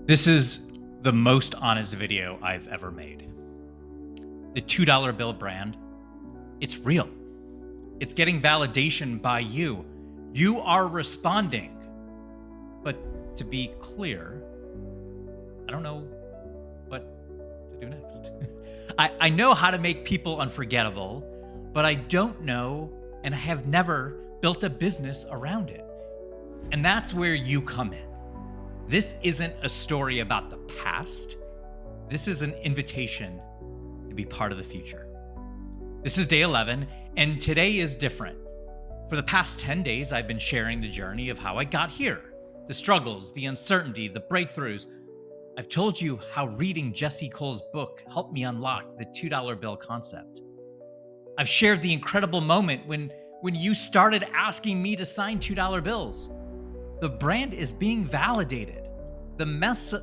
This is the most honest video I've ever made. The $2 bill brand, it's real. It's getting validation by you. You are responding. But to be clear, I don't know what to do next. I know how to make people unforgettable, but I don't know and I have never built a business around it. And that's where you come in. This isn't a story about the past. This is an invitation to be part of the future. This is day 11, and today is different. For the past 10 days, I've been sharing the journey of how I got here, the struggles, the uncertainty, the breakthroughs. I've told you how reading Jesse Cole's book helped me unlock the $2 bill concept. I've shared the incredible moment when you started asking me to sign $2 bills. The brand is being validated. The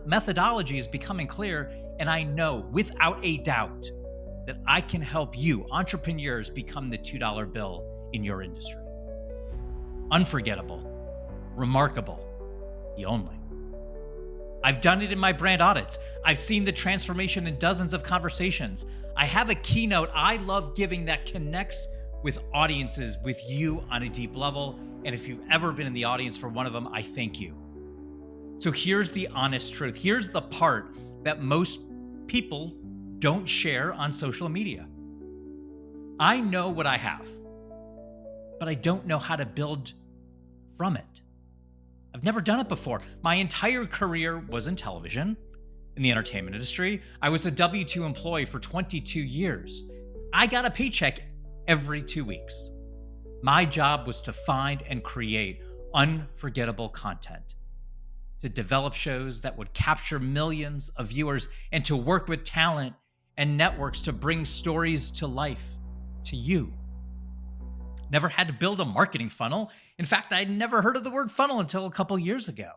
methodology is becoming clear, and I know without a doubt that I can help you, entrepreneurs, become the $2 bill in your industry. Unforgettable, remarkable, the only. I've done it in my brand audits. I've seen the transformation in dozens of conversations. I have a keynote I love giving that connects with audiences, with you on a deep level. And if you've ever been in the audience for one of them, I thank you. So here's the honest truth. Here's the part that most people don't share on social media. I know what I have, but I don't know how to build from it. I've never done it before. My entire career was in television, in the entertainment industry. I was a W-2 employee for 22 years. I got a paycheck every 2 weeks. My job was to find and create unforgettable content, to develop shows that would capture millions of viewers, and to work with talent and networks to bring stories to life to you. Never had to build a marketing funnel. In fact, I'd never heard of the word funnel until a couple years ago.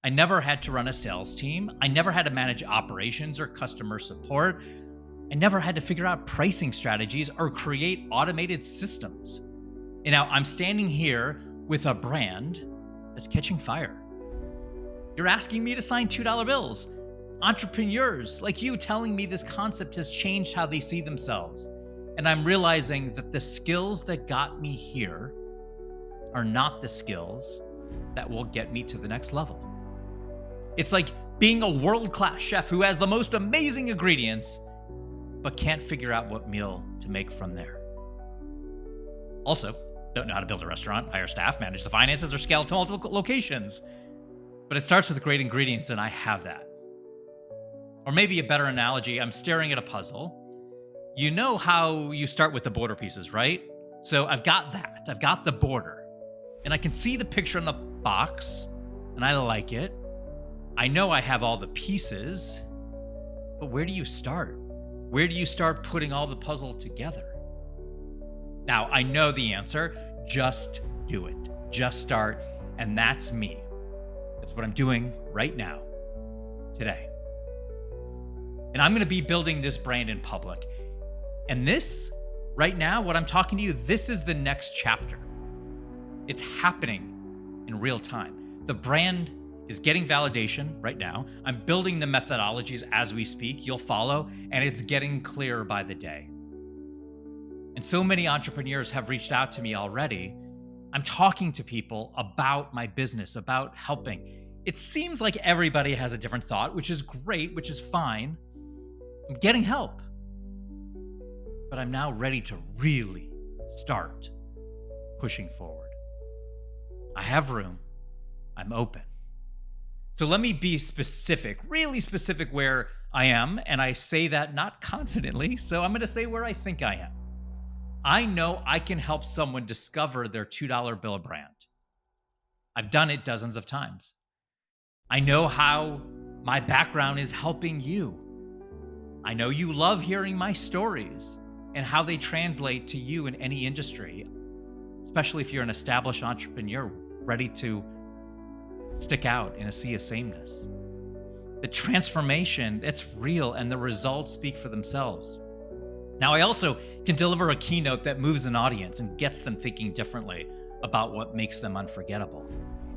I never had to run a sales team. I never had to manage operations or customer support. I never had to figure out pricing strategies or create automated systems. And now I'm standing here with a brand that's catching fire. You're asking me to sign $2 bills. Entrepreneurs like you telling me this concept has changed how they see themselves. And I'm realizing that the skills that got me here are not the skills that will get me to the next level. It's like being a world-class chef who has the most amazing ingredients, but can't figure out what meal to make from there. Also, don't know how to build a restaurant, hire staff, manage the finances, or scale to multiple locations. But it starts with great ingredients, and I have that. Or maybe a better analogy, I'm staring at a puzzle. You know how you start with the border pieces, right? So I've got that. I've got the border. And I can see the picture in the box, and I like it. I know I have all the pieces, but where do you start? Where do you start putting all the puzzle together? Now, I know the answer. Just do it. Just start. And that's me. That's what I'm doing right now, today. And I'm going to be building this brand in public. And this, right now, what I'm talking to you, this is the next chapter. It's happening in real time. The brand is getting validation right now. I'm building the methodologies as we speak. You'll follow, and it's getting clearer by the day. And so many entrepreneurs have reached out to me already. I'm talking to people about my business, about helping. It seems like everybody has a different thought, which is great, which is fine. I'm getting help. But I'm now ready to really start pushing forward. I have room. I'm open. So let me be specific, really specific where I am. And I say that not confidently. So I'm going to say where I think I am. I know I can help someone discover their $2 bill brand. I've done it dozens of times. I know how my background is helping you. I know you love hearing my stories and how they translate to you in any industry, especially if you're an established entrepreneur ready to stick out in a sea of sameness. The transformation, it's real, and the results speak for themselves. Now, I also can deliver a keynote that moves an audience and gets them thinking differently about what makes them unforgettable.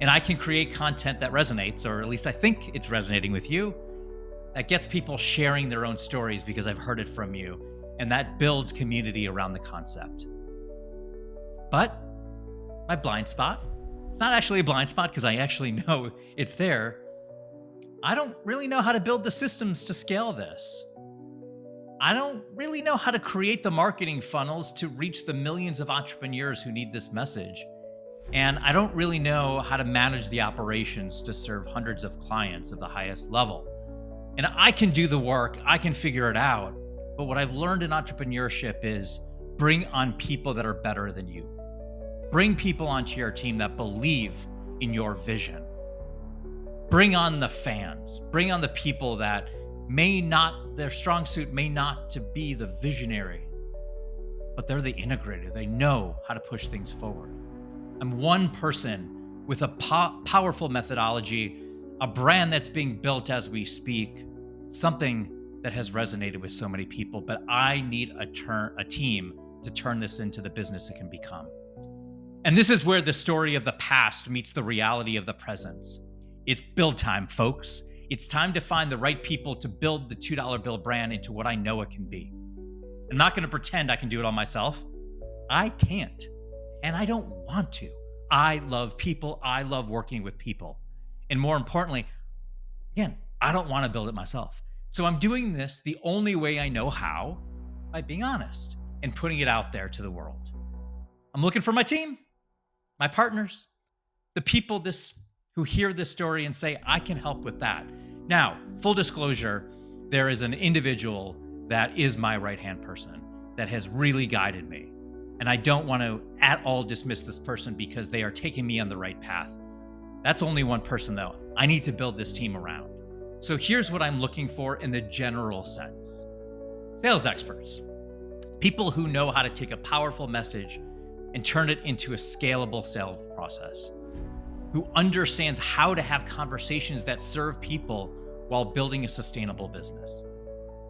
And I can create content that resonates, or at least I think it's resonating with you, that gets people sharing their own stories because I've heard it from you. And that builds community around the concept. But my blind spot, it's not actually a blind spot because I actually know it's there. I don't really know how to build the systems to scale this. I don't really know how to create the marketing funnels to reach the millions of entrepreneurs who need this message. And I don't really know how to manage the operations to serve hundreds of clients of the highest level. And I can do the work, I can figure it out. But what I've learned in entrepreneurship is bring on people that are better than you. Bring people onto your team that believe in your vision. Bring on the fans. Bring on the people that their strong suit may not to be the visionary, but they're the integrator. They know how to push things forward. I'm one person with a powerful methodology, a brand that's being built as we speak, something that has resonated with so many people, but I need a team to turn this into the business it can become. And this is where the story of the past meets the reality of the present. It's build time, folks. It's time to find the right people to build the $2 bill brand into what I know it can be. I'm not going to pretend I can do it all myself. I can't, and I don't want to. I love people. I love working with people. And more importantly, again, I don't want to build it myself. So I'm doing this the only way I know how, by being honest and putting it out there to the world. I'm looking for my team, my partners, the people who hear this story and say, I can help with that. Now, full disclosure, there is an individual that is my right-hand person that has really guided me. And I don't want to at all dismiss this person because they are taking me on the right path. That's only one person though. I need to build this team around. So here's what I'm looking for in the general sense. Sales experts, people who know how to take a powerful message and turn it into a scalable sales process, who understands how to have conversations that serve people while building a sustainable business.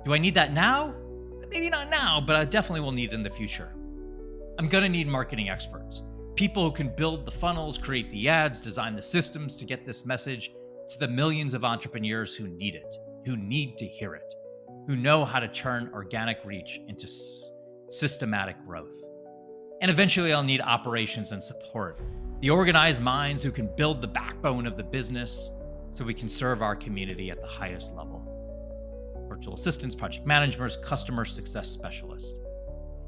Do I need that now? Maybe not now, but I definitely will need it in the future. I'm gonna need marketing experts, people who can build the funnels, create the ads, design the systems to get this message to the millions of entrepreneurs who need it, who need to hear it, who know how to turn organic reach into systematic growth. And eventually I'll need operations and support, the organized minds who can build the backbone of the business so we can serve our community at the highest level. Virtual assistants, project managers, customer success specialists.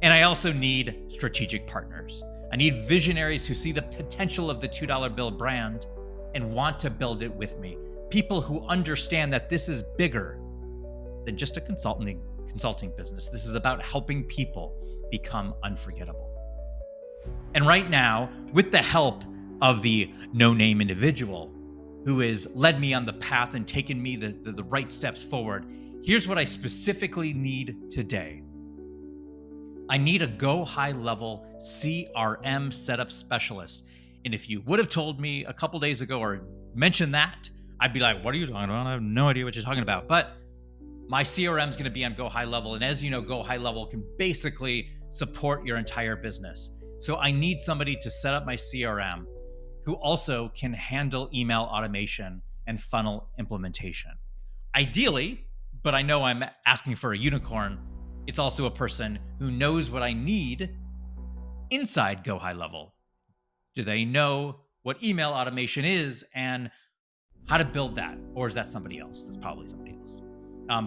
And I also need strategic partners. I need visionaries who see the potential of the $2 bill brand and want to build it with me. People who understand that this is bigger than just a consulting business. This is about helping people become unforgettable. And right now, with the help of the no-name individual who has led me on the path and taken me the right steps forward, here's what I specifically need today. I need a go high level CRM setup specialist. And if you would have told me a couple days ago or mentioned that, I'd be like, what are you talking about? I have no idea what you're talking about. But my CRM is going to be on go high level. And as you know, go high level can basically support your entire business. So I need somebody to set up my CRM who also can handle email automation and funnel implementation. Ideally, but I know I'm asking for a unicorn, it's also a person who knows what I need inside Go High Level. Do they know what email automation is and how to build that? Or is that somebody else? That's probably somebody else.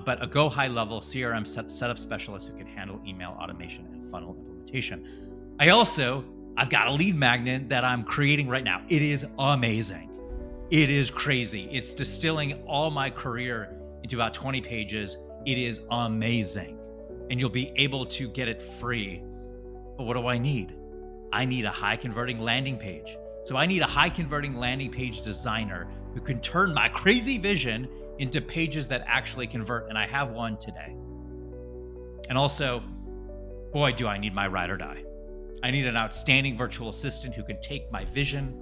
But a Go High Level CRM setup specialist who can handle email automation and funnel implementation. I've got a lead magnet that I'm creating right now. It is amazing. It is crazy. It's distilling all my career into about 20 pages. It is amazing. And you'll be able to get it free. But what do I need? I need a high converting landing page. So I need a high converting landing page designer who can turn my crazy vision into pages that actually convert. And I have one today. And also, boy, do I need my ride or die. I need an outstanding virtual assistant who can take my vision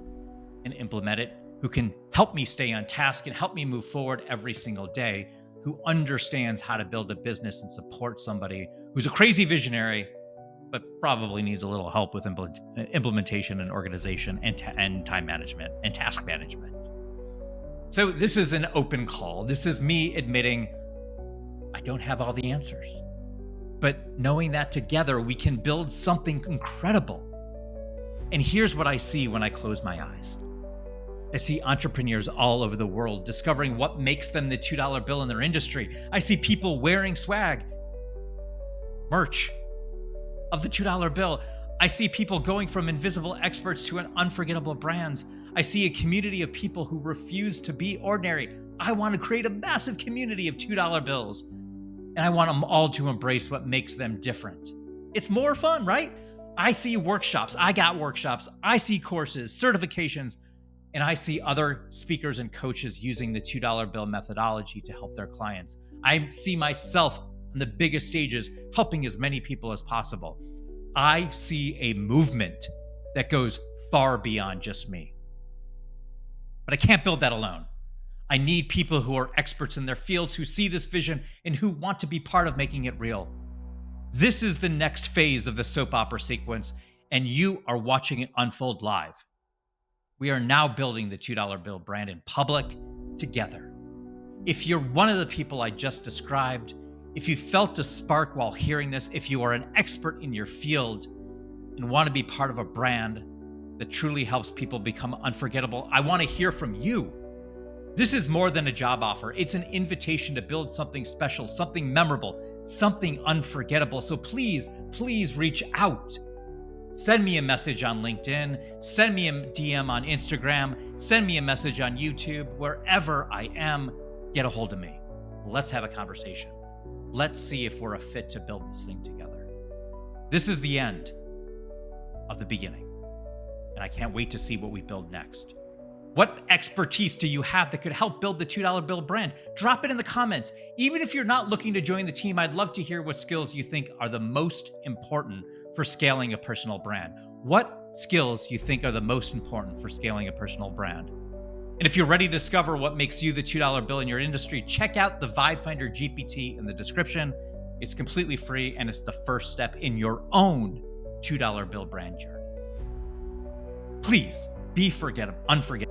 and implement it, who can help me stay on task and help me move forward every single day, who understands how to build a business and support somebody who's a crazy visionary but probably needs a little help with implementation and organization and time management and task management. So this is an open call. This is me admitting I don't have all the answers, but knowing that together we can build something incredible. And here's what I see when I close my eyes. I see entrepreneurs all over the world discovering what makes them the $2 bill in their industry. I see people wearing swag, merch of the $2 bill. I see people going from invisible experts to unforgettable brands. I see a community of people who refuse to be ordinary. I want to create a massive community of $2 bills, and I want them all to embrace what makes them different. It's more fun, right? I see workshops. I got workshops. I see courses, certifications, and I see other speakers and coaches using the $2 bill methodology to help their clients. I see myself on the biggest stages helping as many people as possible. I see a movement that goes far beyond just me. But I can't build that alone. I need people who are experts in their fields, who see this vision and who want to be part of making it real. This is the next phase of the soap opera sequence, and you are watching it unfold live. We are now building the $2 bill brand in public together. If you're one of the people I just described, if you felt a spark while hearing this, if you are an expert in your field and want to be part of a brand that truly helps people become unforgettable, I want to hear from you. This is more than a job offer. It's an invitation to build something special, something memorable, something unforgettable. So please, please reach out. Send me a message on LinkedIn, send me a DM on Instagram, send me a message on YouTube, wherever I am, get a hold of me. Let's have a conversation. Let's see if we're a fit to build this thing together. This is the end of the beginning, and I can't wait to see what we build next. What expertise do you have that could help build the $2 bill brand? Drop it in the comments. Even if you're not looking to join the team, I'd love to hear what skills you think are the most important for scaling a personal brand. What skills you think are the most important for scaling a personal brand? And if you're ready to discover what makes you the $2 bill in your industry, check out the Vibe Finder GPT in the description. It's completely free, and it's the first step in your own $2 bill brand journey. Please be unforgettable.